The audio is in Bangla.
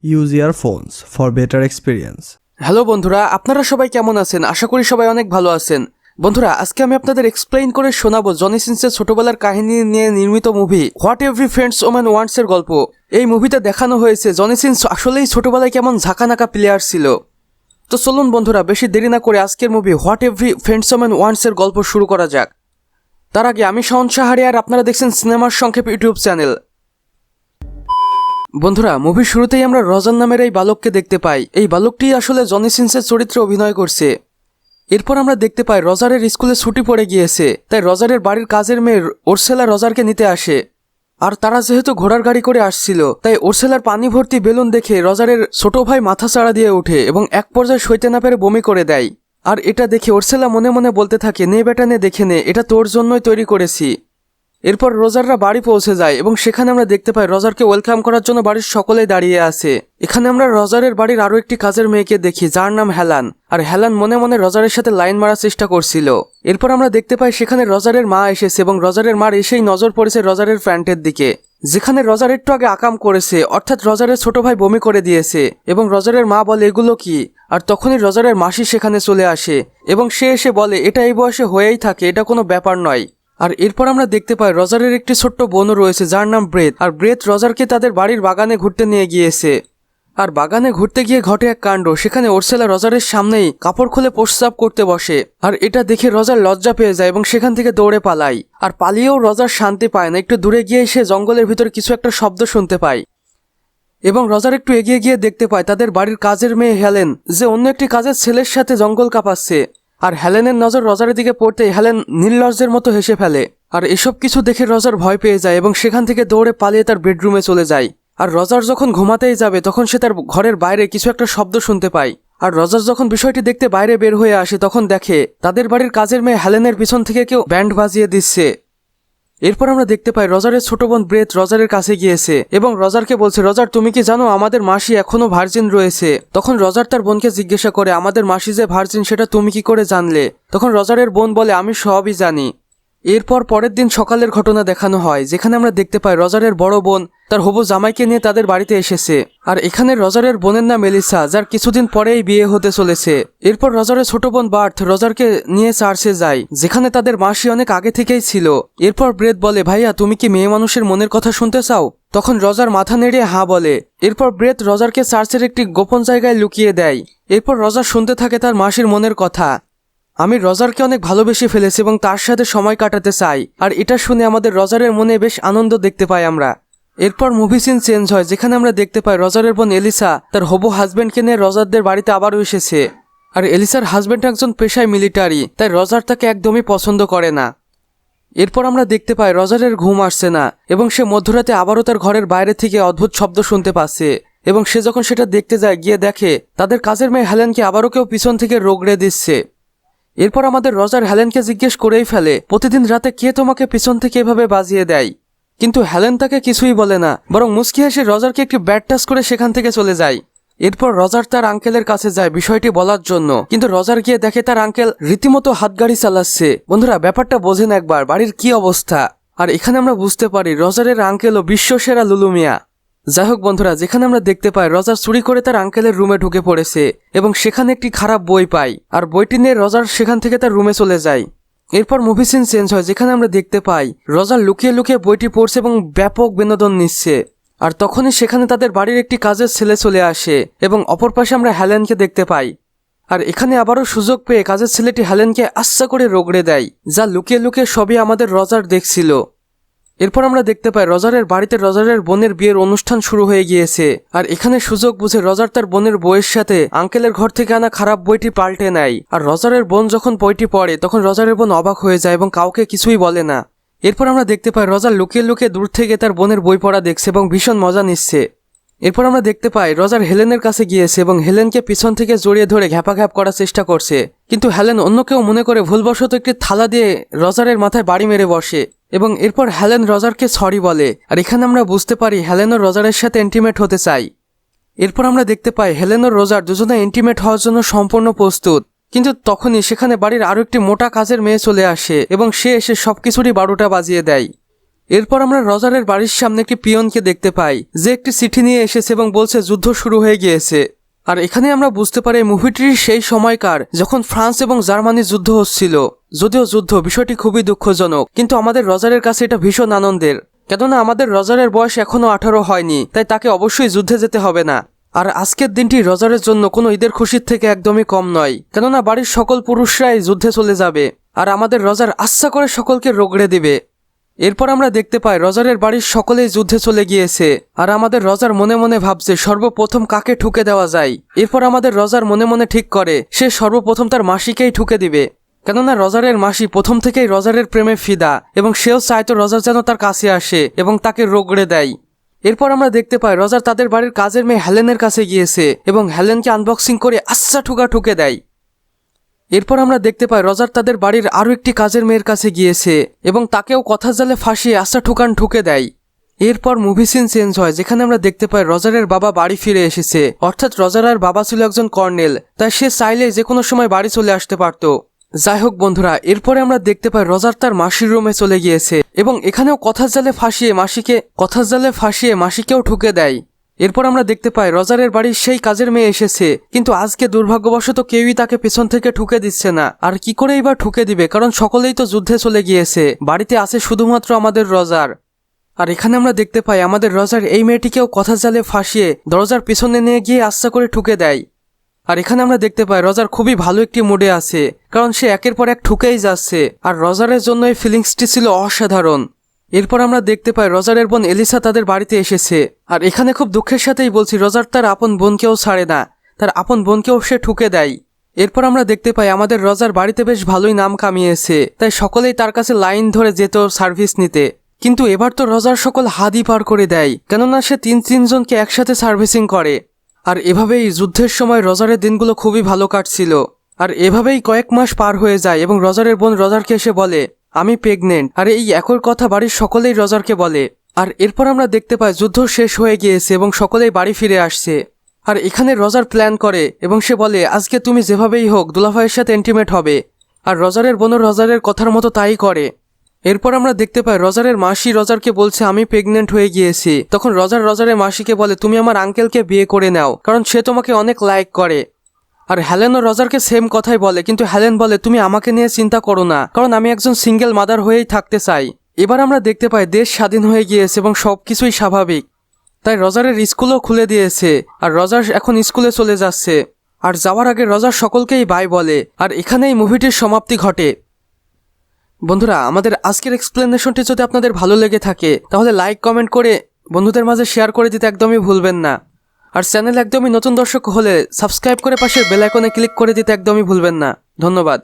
Use earphones for better experience. Hello বন্ধুরা, আপনারা সবাই কেমন আছেন? আশা করি সবাই অনেক ভালো আছেন। বন্ধুরা, আজকে আমি আপনাদের এক্সপ্লেইন করে শোনাবো জনি সিন্সের ছোটবেলার কাহিনী নিয়ে নির্মিত movie what every friends woman wants এর গল্প। এই মুভিতে দেখানো হয়েছে জনি সিন্স আসলেই ছোটবেলায় কেমন ঝাঁকানাকা প্লেয়ার ছিল। তো চলুন বন্ধুরা, বেশি দেরি না করে আজকের movie what every friends woman wants এর গল্প শুরু করা যাক। তার আগে আমি শাওন সাহারি, আর আপনারা দেখছেন সিনেমার সংক্ষেপ ইউটিউব চ্যানেল। বন্ধুরা, মুভির শুরুতেই আমরা রজার নামের এই বালককে দেখতে পাই। এই বালকটি আসলে জনি সিন্সের চরিত্রে অভিনয় করছে। এরপর আমরা দেখতে পাই রজারের স্কুলে ছুটি পড়ে গিয়েছে, তাই রজারের বাড়ির কাজের মেয়ে ওরসেলা রজারকে নিতে আসে। আর তারা যেহেতু ঘোড়ার গাড়ি করে আসছিল, তাই ওরসেলার পানি ভর্তি বেলুন দেখে রজারের ছোট ভাই মাথা চাড়া দিয়ে ওঠে এবং এক পর্যায়ে সইতে না পেরে বমি করে দেয়। আর এটা দেখে ওরসেলা মনে মনে বলতে থাকে, নে বেটা নে, দেখে নে, এটা তোর জন্যই তৈরি করেছি। এরপর রজাররা বাড়ি পৌঁছে যায় এবং সেখানে আমরা দেখতে পাই রজারকে ওয়েলকাম করার জন্য বাড়ির সকলেই দাঁড়িয়ে আছে। এখানে আমরা রজারের বাড়ির আরো একটি কাজের মেয়েকে দেখি, যার নাম হেলান। আর হেলান মনে মনে রজারের সাথে লাইন মারার চেষ্টা করছিল। এরপর আমরা দেখতে পাই সেখানে রজারের মা এসেছে এবং রজারের মার এসেই নজর পড়েছে রজারের প্যান্টের দিকে, যেখানে রজার একটু আগে আকাম করেছে, অর্থাৎ রজারের ছোট ভাই বমি করে দিয়েছে। এবং রজারের মা বলে, এগুলো কি? আর তখনই রজারের মাসি সেখানে চলে আসে এবং সে এসে বলে, এটা এই বয়সে হয়েই থাকে, এটা কোনো ব্যাপার নয়। আর এরপর আমরা দেখতে পাই রজারের একটি ছোট্ট বোনও রয়েছে, যার নাম ব্রেথ। আর ব্রেথ রজারকে তাদের বাড়ির বাগানে ঘুরতে নিয়ে গিয়েছে। আর বাগানে ঘুরতে গিয়ে ঘটে এক কাণ্ড, সেখানে ওরসেলা রজারের সামনেই কাপড় খুলে প্রস্রাব করতে বসে। আর এটা দেখে রজার লজ্জা পেয়ে যায় এবং সেখান থেকে দৌড়ে পালায়। আর পালিয়েও রজার শান্তি পায় না, একটু দূরে গিয়ে সে জঙ্গলের ভিতরে কিছু একটা শব্দ শুনতে পায়। এবং রজার একটু এগিয়ে গিয়ে দেখতে পায় তাদের বাড়ির কাজের মেয়ে হেলেন, যে অন্য একটি কাজের ছেলের সাথে জঙ্গল কাঁপাচ্ছে। আর হেলেনের নজর রজারের দিকে পড়তেই হেলেন নির্লজ্জের মতো হেসে ফেলে। আর এসব কিছু দেখে রজার ভয় পেয়ে যায় এবং সেখান থেকে দৌড়ে পালিয়ে তার বেডরুমে চলে যায়। আর রজার যখন ঘুমাতেই যাবে তখন সে তার ঘরের বাইরে কিছু একটা শব্দ শুনতে পায়। আর রজার যখন বিষয়টি দেখতে বাইরে বের হয়ে আসে তখন দেখে তাদের বাড়ির কাজের মেয়ে হেলেনের পিছন থেকে কেউ ব্যান্ড বাজিয়ে দিচ্ছে। এরপর আমরা দেখতে পাই রজারের ছোট বোন ব্রেথ রজারের কাছে গিয়েছে এবং রজারকে বলছে, রজার তুমি কি জানো আমাদের মাসি এখনো ভার্জিন রয়েছে? তখন রজার তার বোনকে জিজ্ঞাসা করে, আমাদের মাসি যে ভার্জিন সেটা তুমি কি করে জানলে? তখন রজারের বোন বলে, আমি সবই জানি। এরপর পরের দিন সকালের ঘটনা দেখানো হয়, যেখানে আমরা দেখতে পাই রজারের বড় বোন তার হবু জামাইকে নিয়ে তাদের বাড়িতে এসেছে। আর এখানে রজারের বোনের নাম এলিসা, যার কিছুদিন পরেই বিয়ে হতে চলেছে। এরপর রজারের ছোট বোন বার্থ রজারকে নিয়ে চার্চে যায়, যেখানে তাদের মাসি অনেক আগে থেকেই ছিল। এরপর ব্রেথ বলে, ভাইয়া তুমি কি মেয়ে মানুষের মনের কথা শুনতে চাও? তখন রজার মাথা নেড়ে হ্যাঁ বলে। এরপর ব্রেথ রজারকে চার্চের একটি গোপন জায়গায় লুকিয়ে দেয়। এরপর রজার শুনতে থাকে তার মাসির মনের কথা। আমি রজারকে অনেক ভালোবেসে ফেলেছি এবং তার সাথে সময় কাটাতে চাই। আর এটা শুনে আমাদের রজারের মনে বেশ আনন্দ দেখতে পাই আমরা। এরপর মুভি সিন চেঞ্জ হয়, যেখানে আমরা দেখতে পাই রজারের বোন এলিসা তার হবু হাজব্যান্ডকে নিয়ে রজারদের বাড়িতে আবারও এসেছে। আর এলিসার হাজব্যান্ড একজন পেশায় মিলিটারি, তাই রজার তাকে একদমই পছন্দ করে না। এরপর আমরা দেখতে পাই রজারের ঘুম আসছে না এবং সে মধ্যরাতে আবারও তার ঘরের বাইরে থেকে অদ্ভুত শব্দ শুনতে পাচ্ছে। এবং সে যখন সেটা দেখতে যায়, গিয়ে দেখে তাদের কাজের মেয়ে হেলেনকে আবারও কেউ পিছন থেকে রগড়ে দিচ্ছে। এরপর আমাদের রজার হেলেনকে জিজ্ঞেস করেই ফেলে, প্রতিদিন রাতে কে তোমাকে পিছন থেকে এভাবে বাজিয়ে দেয়? কিন্তু হেলেন তাকে কিছুই বলে না, বরং মুচকি হেসে রজারকে একটি ব্যাড টাচ করে সেখান থেকে চলে যায়। এরপর রজার তার আঙ্কেলের কাছে যায় বিষয়টি বলার জন্য, কিন্তু রজার গিয়ে দেখে তার আঙ্কেল রীতিমতো হাতগাড়ি চালাচ্ছে। বন্ধুরা, ব্যাপারটা বোঝেন একবার, বাড়ির কি অবস্থা। আর এখানে আমরা বুঝতে পারি রজারের আঙ্কেলও বিশ্বসেরা লুলুমিয়া। যাই হোক বন্ধুরা, যেখানে আমরা দেখতে পাই রজার চুরি করে তার আঙ্কেলের রুমে ঢুকে পড়েছে এবং সেখানে একটি খারাপ বই পাই। আর বইটি নিয়ে রজার সেখান থেকে তার রুমে চলে যায়। এরপর মুভি সিন চেঞ্জ হয়, যেখানে আমরা দেখতে পাই রজার লুকিয়ে লুকিয়ে বইটি পড়ছে এবং ব্যাপক বিনোদন নিচ্ছে। আর তখনই সেখানে তাদের বাড়ির একটি কাজের ছেলে চলে আসে এবং অপর পাশে আমরা হেলেনকে দেখতে পাই। আর এখানে আবারও সুযোগ পেয়ে কাজের ছেলেটি হেলেনকে আচ্ছা করে রগড়ে দেয়, যা লুকিয়ে লুকিয়ে সবই আমাদের রজার দেখছিল। এরপর আমরা দেখতে পাই রজারের বাড়িতে রজারের বোনের বিয়ের অনুষ্ঠান শুরু হয়ে গিয়েছে। আর এখানে সুযোগ বুঝে রজার তার বোনের বইয়ের সাথে আঙ্কেলের ঘর থেকে আনা খারাপ বইটি পাল্টে নেয়। আর রজারের বোন যখন বইটি পড়ে তখন রজারের বোন অবাক হয়ে যায় এবং কাউকে কিছুই বলে না। এরপর আমরা দেখতে পাই রজার লুকিয়ে লুকিয়ে দূর থেকে তার বোনের বই পড়া দেখছে এবং ভীষণ মজা নিচ্ছে। এরপর আমরা দেখতে পাই রজার হেলেনের কাছে গিয়েছে এবং হেলেনকে পিছন থেকে জড়িয়ে ধরে ঘ্যাপাঘ্যাপ করার চেষ্টা করছে, কিন্তু হেলেন অন্য কেউ মনে করে ভুলবশত একটি থালা দিয়ে রজারের মাথায় বাড়ি মেরে বসে। এবং এরপর হেলেন রজারকে সরি বলে। আর এখানে আমরা বুঝতে পারি হেলেন ও রজারের সাথে ইন্টিমেট হতে চাই। এরপর আমরা দেখতে পাই হেলেন ও রজার দুজনে ইন্টিমেট হওয়ার জন্য সম্পূর্ণ প্রস্তুত, কিন্তু তখনই সেখানে বাড়ির আরো একটি মোটা কাজের মেয়ে চলে আসে এবং সে এসে সবকিছুরই 12টা বাজিয়ে দেয়। এরপর আমরা রজারের বাড়ির সামনে একটি পিয়নকে দেখতে পাই যে একটি চিঠি নিয়ে এসেছে এবং বলছে যুদ্ধ শুরু হয়ে গিয়েছে। আর এখানে আমরা বুঝতে পারি মুভিটির সেই সময়কার যখন ফ্রান্স এবং জার্মানি যুদ্ধ হচ্ছিল। যদিও যুদ্ধ বিষয়টি খুবই দুঃখজনক, কিন্তু আমাদের রজারের কাছে এটা ভীষণ আনন্দের, কেননা আমাদের রজারের বয়স এখনো 18 হয়নি, তাই তাকে অবশ্যই যুদ্ধে যেতে হবে না। আর আজকের দিনটি রজারের জন্য কোনো ঈদের খুশির থেকে একদমই কম নয়, কেননা বাড়ির সকল পুরুষরাই যুদ্ধে চলে যাবে আর আমাদের রজার আচ্ছা করে সকলকে রগড়ে দিবে। এরপর আমরা দেখতে পাই রজারের বাড়ির সকলেই যুদ্ধে চলে গিয়েছে আর আমাদের রজার মনে মনে ভাবছে সর্বপ্রথম কাকে ঠুকে দেওয়া যায়। এরপর আমাদের রজার মনে মনে ঠিক করে সে সর্বপ্রথম তার মাসিকেই ঠুকে দিবে, কেননা রজারের মাসি প্রথম থেকেই রজারের প্রেমে ফিদা এবং সেও চাইতো রজার যেন তার কাছে আসে এবং তাকে রগড়ে দেয়। এরপর আমরা দেখতে পাই রজার তাদের বাড়ির কাজের মেয়ে হেলেনের কাছে গিয়েছে এবং হেলেনকে আনবক্সিং করে আচ্ছা ঠুকে দেয়। এরপর আমরা দেখতে পাই রজার তাদের বাড়ির আরও একটি কাজের মেয়ের কাছে গিয়েছে এবং তাকেও কথার জালে ফাঁসিয়ে আচ্ছা ঠুকে দেয়। এরপর মুভি সিন চেঞ্জ হয়, যেখানে আমরা দেখতে পাই রজারের বাবা বাড়ি ফিরে এসেছে। অর্থাৎ রজারের বাবা ছিল একজন কর্নেল, তাই সে চাইলে যে কোনো সময় বাড়ি চলে আসতে পারত। যাই হোক বন্ধুরা, এরপরে আমরা দেখতে পাই রজার তার মাসির রুমে চলে গিয়েছে এবং এখানেও কথার জালে ফাঁসিয়ে মাসিকেও ঠুকে দেয়। এরপর আমরা দেখতে পাই রজারের বাড়ির সেই কাজের মেয়ে এসেছে, কিন্তু আজকে দুর্ভাগ্যবশত কেউই তাকে পেছন থেকে ঠুকে দিচ্ছে না। আর কি করেই বা ঠুকে দিবে, কারণ সকলেই তো যুদ্ধে চলে গিয়েছে, বাড়িতে আছে শুধুমাত্র আমাদের রজার। আর এখানে আমরা দেখতে পাই আমাদের রজার এই মেয়েটিকেও কথার জালে ফাঁসিয়ে দরজার পিছনে নিয়ে গিয়ে আচ্ছা করে ঠুকে দেয়। আর এখানে আমরা দেখতে পাই রজার খুবই ভালো একটি মুডে আছে, কারণ সে একের পর এক ঠুকেই যাচ্ছে আর রজারের জন্য এই ফিলিংসটি ছিল অসাধারণ। এরপর আমরা দেখতে পাই রজারের বোন এলিসা তাদের বাড়িতে এসেছে আর এখানে খুব দুঃখের সাথেই বলছি রজার তার আপন বোনকেও ছাড়ে না, তার আপন বোনকেও সে ঠুকে দেয়। এরপর আমরা দেখতে পাই আমাদের রজার বাড়িতে বেশ ভালোই নাম কামিয়েছে, তাই সকলেই তার কাছে লাইন ধরে যেত সার্ভিস নিতে। কিন্তু এবার তো রজার সকল হাদি পার করে দেয়, কেননা সে তিনজনকে একসাথে সার্ভিসিং করে। আর এভাবেই যুদ্ধের সময় রজারের দিনগুলো খুবই ভালো কাটছিল। আর এভাবেই কয়েক মাস পার হয়ে যায় এবং রজারের বোন রজারকে এসে বলে আমি প্রেগনেন্ট, আর এই একই কথা বাড়ির সকলেই রজারকে বলে। আর এরপর আমরা দেখতে পাই যুদ্ধ শেষ হয়ে গিয়েছে এবং সকলেই বাড়ি ফিরে আসছে। আর এখানে রজার প্ল্যান করে এবং সে বলে আজকে তুমি যেভাবেই হোক দুলাভাইয়ের সাথে ইন্টিমেট হবে। আর রজারের বোনও রজারের কথার মতো তাই করে। এরপর আমরা দেখতে পাই রজারের মাসি রজারকে বলছে আমি প্রেগনেন্ট হয়ে গিয়েছি। তখন রজারের মাসিকে বলে তুমি আমার আঙ্কেলকে বিয়ে করে নাও, কারণ সে তোমাকে অনেক লাইক করে। আর হেলেনও রজারকে সেম কথাই বলে, কিন্তু হেলেন বলে তুমি আমাকে নিয়ে চিন্তা করো না, কারণ আমি একজন সিঙ্গেল মাদার হয়েই থাকতে চাই। এবার আমরা দেখতে পাই দেশ স্বাধীন হয়ে গিয়েছে এবং সবকিছুই স্বাভাবিক, তাই রজারের স্কুলও খুলে দিয়েছে আর রজার এখন স্কুলে চলে যাচ্ছে। আর যাওয়ার আগে রজার সকলকেই বাই বলে। আর এখানেই মুভিটির সমাপ্তি ঘটে। বন্ধুরা, আমাদের আজকের এক্সপ্লেনেশনটি যদি আপনাদের ভালো লেগে থাকে তাহলে লাইক কমেন্ট করে বন্ধুদের মাঝে শেয়ার করে দিতে একদমই ভুলবেন না। আর চ্যানেল একদমই নতুন দর্শক হলে সাবস্ক্রাইব করে পাশের বেল আইকনে ক্লিক করে দিতে একদমই ভুলবেন না। ধন্যবাদ।